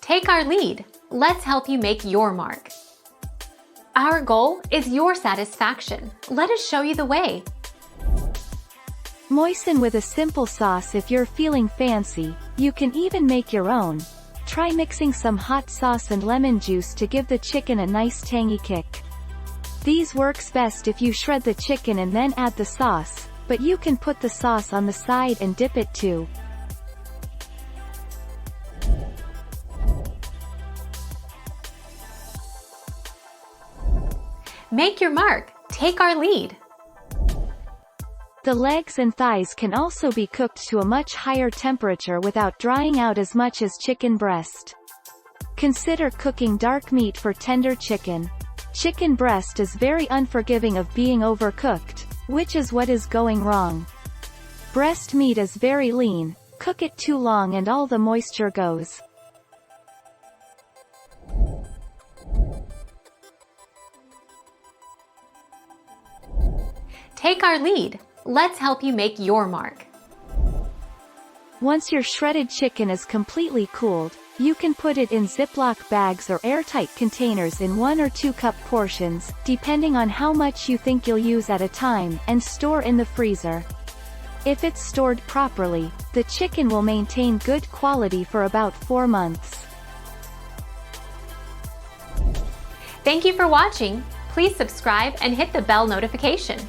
Take our lead. Let's help you make your mark. Our goal is your satisfaction. Let us show you the way. Moisten with a simple sauce if you're feeling fancy. You can even make your own. Try mixing some hot sauce and lemon juice to give the chicken a nice tangy kick. These works best if you shred the chicken and then add the sauce, but you can put the sauce on the side and dip it too. Make your mark. Take our lead. The legs and thighs can also be cooked to a much higher temperature without drying out as much as chicken breast. Consider cooking dark meat for tender chicken. Chicken breast is very unforgiving of being overcooked, which is what is going wrong. Breast meat is very lean. Cook it too long and all the moisture goes. Take our lead. Let's help you make your mark. Once your shredded chicken is completely cooled, you can put it in Ziploc bags or airtight containers in 1 or 2 cup portions, depending on how much you think you'll use at a time, and store in the freezer. If it's stored properly, the chicken will maintain good quality for about 4 months. Thank you for watching. Please subscribe and hit the bell notification.